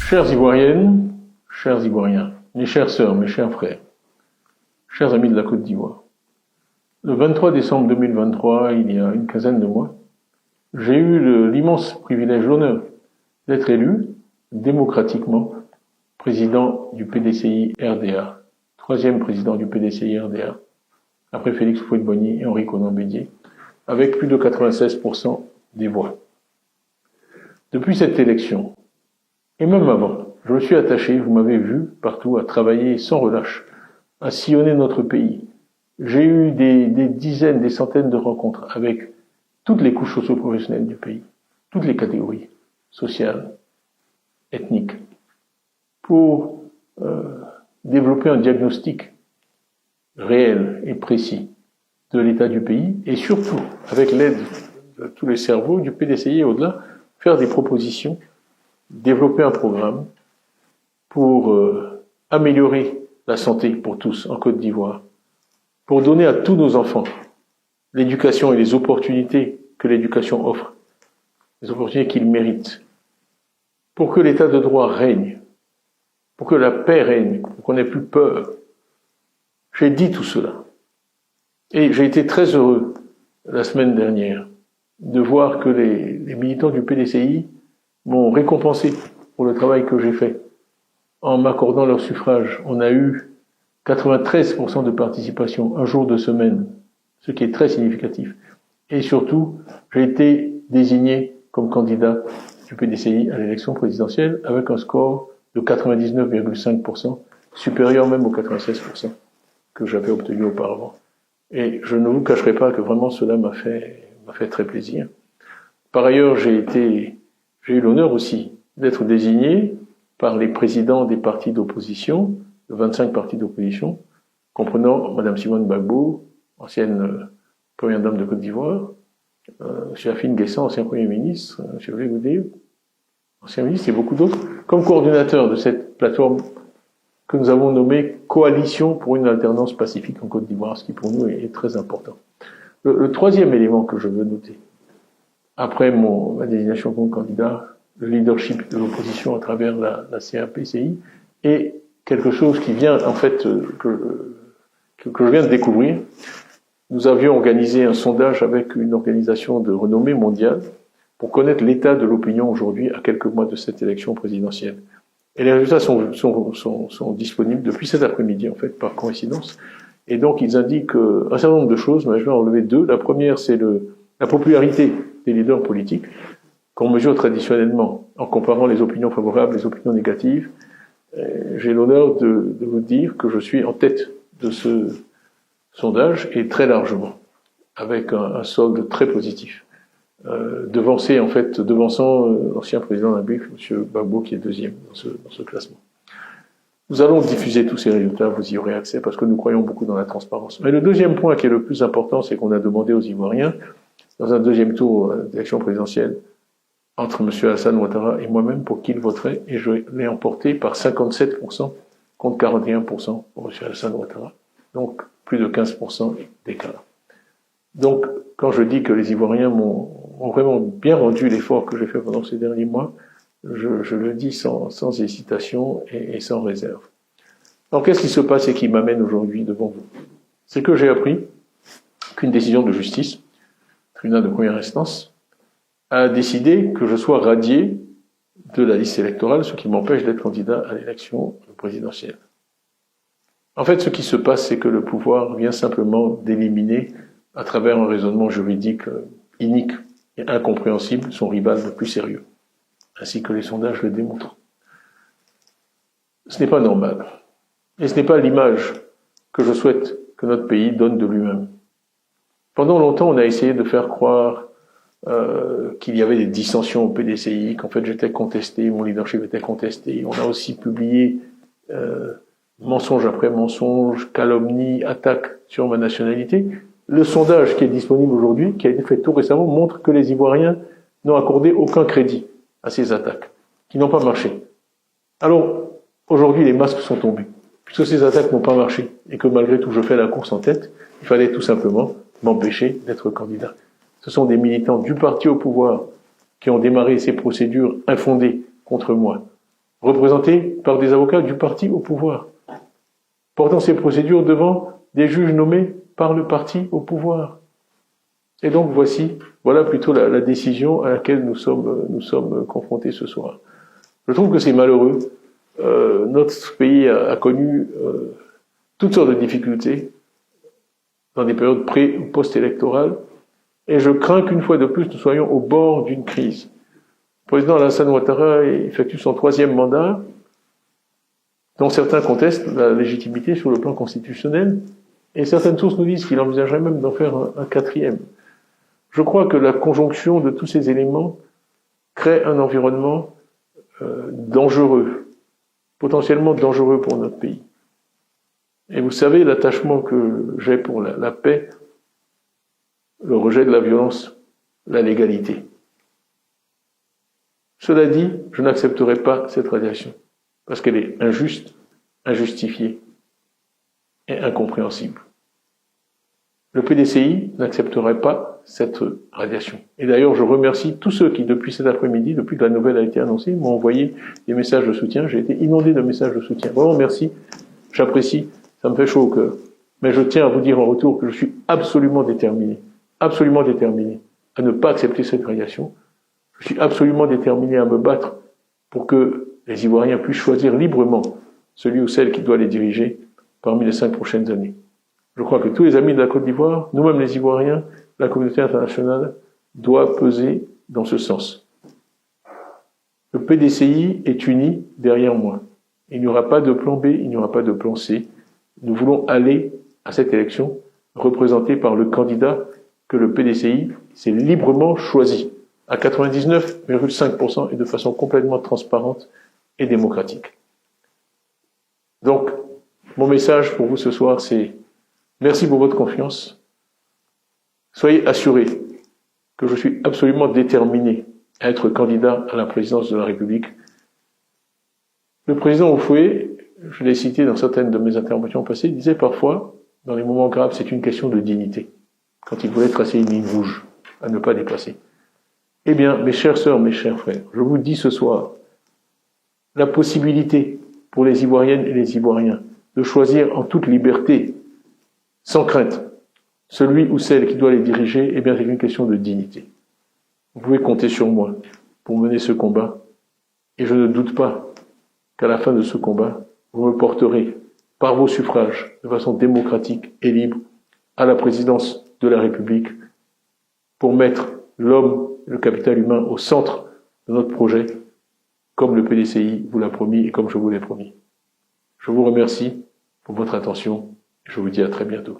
Chères Ivoiriennes, chers Ivoiriens, mes chères sœurs, mes chers frères, chers amis de la Côte d'Ivoire, le 23 décembre 2023, il y a une quinzaine de mois, j'ai eu l'immense privilège, l'honneur d'être élu démocratiquement président du PDCI RDA, troisième président du PDCI RDA, après Félix Houphouët-Boigny et Henri Konan Bédié, avec plus de 96% des voix. Depuis cette élection, et même avant, je me suis attaché, vous m'avez vu partout, à travailler sans relâche, à sillonner notre pays. J'ai eu des dizaines, des centaines de rencontres avec toutes les couches socio-professionnelles du pays, toutes les catégories sociales, ethniques, pour développer un diagnostic réel et précis de l'état du pays et surtout, avec l'aide de tous les cerveaux du PDCI et au-delà, faire des propositions, développer un programme pour améliorer la santé pour tous en Côte d'Ivoire, pour donner à tous nos enfants l'éducation et les opportunités que l'éducation offre, les opportunités qu'ils méritent, pour que l'état de droit règne, pour que la paix règne, pour qu'on n'ait plus peur. J'ai dit tout cela. Et j'ai été très heureux la semaine dernière de voir que les militants du PDCI m'ont récompensé pour le travail que j'ai fait en m'accordant leur suffrage. On a eu 93% de participation, un jour de semaine, ce qui est très significatif. Et surtout, j'ai été désigné comme candidat du PDCI à l'élection présidentielle avec un score de 99,5%, supérieur même aux 96% que j'avais obtenu auparavant. Et je ne vous cacherai pas que vraiment cela m'a fait très plaisir. Par ailleurs, j'ai eu l'honneur aussi d'être désigné par les présidents des partis d'opposition, de 25 partis d'opposition, comprenant Madame Simone Gbagbo, ancienne première dame de Côte d'Ivoire, M. Afine Guessan, ancien Premier ministre, M. Olegoude, ancien ministre, et beaucoup d'autres, comme coordinateur de cette plateforme que nous avons nommée Coalition pour une alternance pacifique en Côte d'Ivoire, ce qui pour nous est très important. Le troisième élément que je veux noter, après ma désignation comme candidat, le leadership de l'opposition à travers la CRPCI, est quelque chose qui vient, en fait, que je viens de découvrir. Nous avions organisé un sondage avec une organisation de renommée mondiale pour connaître l'état de l'opinion aujourd'hui à quelques mois de cette élection présidentielle. Et les résultats sont disponibles depuis cet après-midi, en fait, par coïncidence. Et donc, ils indiquent un certain nombre de choses, mais je vais en relever deux. La première, c'est la popularité des leaders politiques, qu'on mesure traditionnellement en comparant les opinions favorables, les opinions négatives. J'ai l'honneur de vous dire que je suis en tête de ce sondage, et très largement, avec un solde très positif. Devançant l'ancien président de la République, M. Gbagbo, qui est deuxième dans ce classement. Nous allons diffuser tous ces résultats, vous y aurez accès, parce que nous croyons beaucoup dans la transparence. Mais le deuxième point qui est le plus important, c'est qu'on a demandé aux Ivoiriens, dans un deuxième tour d'élection présidentielle, entre M. Alassane Ouattara et moi-même, pour qui il voterait, et je l'ai emporté par 57% contre 41% pour M. Alassane Ouattara. Donc, plus de 15% d'écart. Donc, quand je dis que les Ivoiriens m'ont vraiment bien rendu l'effort que j'ai fait pendant ces derniers mois, je le dis sans hésitation et sans réserve. Alors, qu'est-ce qui se passe et qui m'amène aujourd'hui devant vous? C'est que j'ai appris qu'une décision de justice, tribunal de première instance, a décidé que je sois radié de la liste électorale, ce qui m'empêche d'être candidat à l'élection présidentielle. En fait, ce qui se passe, c'est que le pouvoir vient simplement d'éliminer, à travers un raisonnement juridique inique et incompréhensible, son rival le plus sérieux, ainsi que les sondages le démontrent. Ce n'est pas normal. Et ce n'est pas l'image que je souhaite que notre pays donne de lui-même. Pendant longtemps, on a essayé de faire croire qu'il y avait des dissensions au PDCI, qu'en fait j'étais contesté, mon leadership était contesté. On a aussi publié mensonge après mensonge, calomnie, attaque sur ma nationalité. Le sondage qui est disponible aujourd'hui, qui a été fait tout récemment, montre que les Ivoiriens n'ont accordé aucun crédit à ces attaques, qui n'ont pas marché. Alors, aujourd'hui, les masques sont tombés. Puisque ces attaques n'ont pas marché, et que malgré tout je fais la course en tête, il fallait tout simplement m'empêcher d'être candidat. Ce sont des militants du parti au pouvoir qui ont démarré ces procédures infondées contre moi, représentés par des avocats du parti au pouvoir, portant ces procédures devant des juges nommés par le parti au pouvoir. Et donc voilà plutôt la décision à laquelle nous sommes confrontés ce soir. Je trouve que c'est malheureux. Notre pays a connu toutes sortes de difficultés dans des périodes pré- ou post-électorales, et je crains qu'une fois de plus nous soyons au bord d'une crise. Le président Alassane Ouattara effectue son 3e mandat, dont certains contestent la légitimité sur le plan constitutionnel, et certaines sources nous disent qu'il envisagerait même d'en faire un 4e. Je crois que la conjonction de tous ces éléments crée un environnement dangereux, potentiellement dangereux pour notre pays. Et vous savez l'attachement que j'ai pour la paix, le rejet de la violence, la légalité. Cela dit, je n'accepterai pas cette radiation, parce qu'elle est injuste, injustifiée et incompréhensible. Le PDCI n'accepterait pas cette radiation. Et d'ailleurs, je remercie tous ceux qui, depuis cet après-midi, depuis que la nouvelle a été annoncée, m'ont envoyé des messages de soutien. J'ai été inondé de messages de soutien. Vraiment, merci. J'apprécie. Ça me fait chaud au cœur. Mais je tiens à vous dire en retour que je suis absolument déterminé à ne pas accepter cette radiation. Je suis absolument déterminé à me battre pour que les Ivoiriens puissent choisir librement celui ou celle qui doit les diriger parmi les 5 prochaines années. Je crois que tous les amis de la Côte d'Ivoire, nous-mêmes les Ivoiriens, la communauté internationale, doit peser dans ce sens. Le PDCI est uni derrière moi. Il n'y aura pas de plan B, il n'y aura pas de plan C. Nous voulons aller à cette élection représentée par le candidat que le PDCI s'est librement choisi, à 99,5% et de façon complètement transparente et démocratique. Donc, mon message pour vous ce soir, c'est merci pour votre confiance. Soyez assurés que je suis absolument déterminé à être candidat à la présidence de la République. Le président Houphouët, je l'ai cité dans certaines de mes interventions passées, disait parfois, dans les moments graves, c'est une question de dignité, quand il voulait tracer une ligne rouge à ne pas dépasser. Eh bien, mes chères sœurs, mes chers frères, je vous dis ce soir, la possibilité pour les Ivoiriennes et les Ivoiriens de choisir en toute liberté, sans crainte, celui ou celle qui doit les diriger, eh bien, c'est une question de dignité. Vous pouvez compter sur moi pour mener ce combat, et je ne doute pas qu'à la fin de ce combat, vous me porterez, par vos suffrages, de façon démocratique et libre, à la présidence de la République, pour mettre l'homme, le capital humain au centre de notre projet, comme le PDCI vous l'a promis et comme je vous l'ai promis. Je vous remercie pour votre attention et je vous dis à très bientôt.